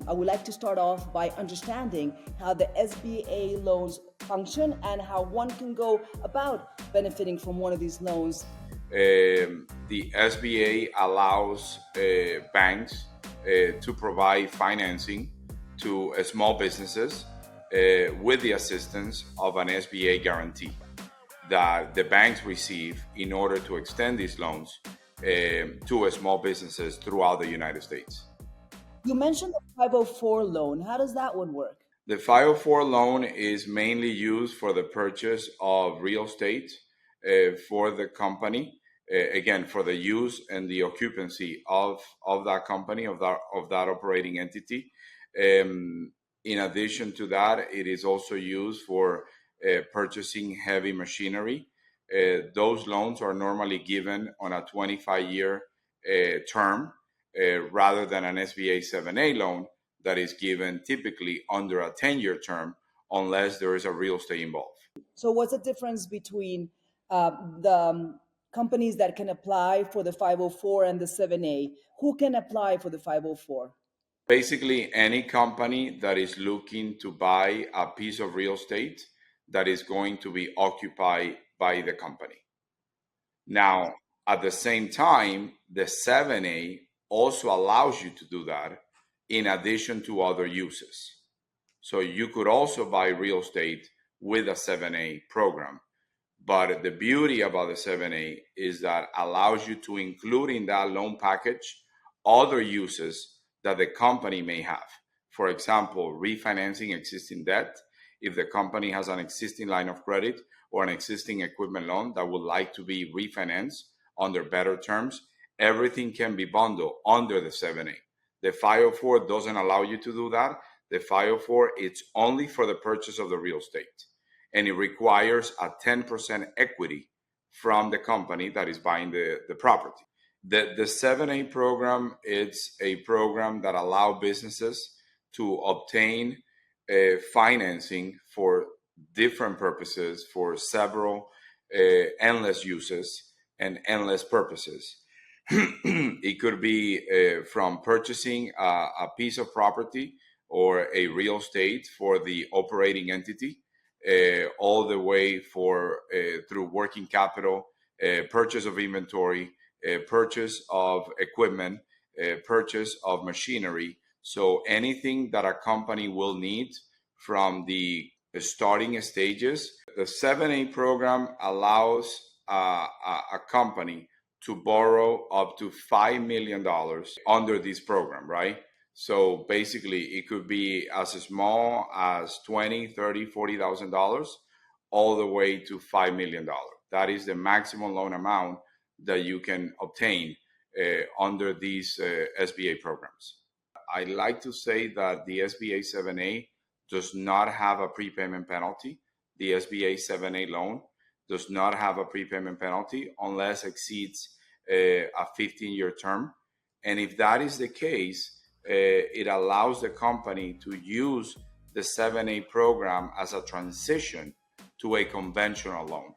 I would like to start off by understanding how the SBA loans function and how one can go about benefiting from one of these loans. The SBA allows banks to provide financing to small businesses with the assistance of an SBA guarantee that the banks receive in order to extend these loans to small businesses throughout the United States. You mentioned the 504 loan. How does that one work? The 504 loan is mainly used for the purchase of real estate for the company. Again, for the use and the occupancy of that company, of that operating entity. In addition to that, it is also used for purchasing heavy machinery. Those loans are normally given on a 25-year term rather than an SBA 7A loan that is given typically under a 10-year term unless there is a real estate involved. So what's the difference between the companies that can apply for the 504 and the 7A? Who can apply for the 504? Basically, any company that is looking to buy a piece of real estate that is going to be occupied by the company. Now, at the same time, the 7A also allows you to do that in addition to other uses. So you could also buy real estate with a 7A program. But the beauty about the 7A is that allows you to include in that loan package other uses that the company may have. For example, refinancing existing debt. If the company has an existing line of credit or an existing equipment loan that would like to be refinanced under better terms, everything can be bundled under the 7A. The 504 doesn't allow you to do that. The 504, it's only for the purchase of the real estate. And it requires a 10% equity from the company that is buying the property. The 7A program, it's a program that allows businesses to obtain financing for different purposes, for several endless uses and endless purposes. It could be from purchasing a piece of property or a real estate for the operating entity, all the way through working capital, purchase of inventory, purchase of equipment, purchase of machinery. So anything that a company will need from the starting stages. The 7A program allows a company to borrow up to $5 million under this program, right? So basically, it could be as small as $20,000, $30,000, $40,000, all the way to $5 million. That is the maximum loan amount that you can obtain under these SBA programs. I like to say that the SBA 7A does not have a prepayment penalty. The SBA 7A loan does not have a prepayment penalty unless it exceeds a 15-year term. And if that is the case, it allows the company to use the 7A program as a transition to a conventional loan.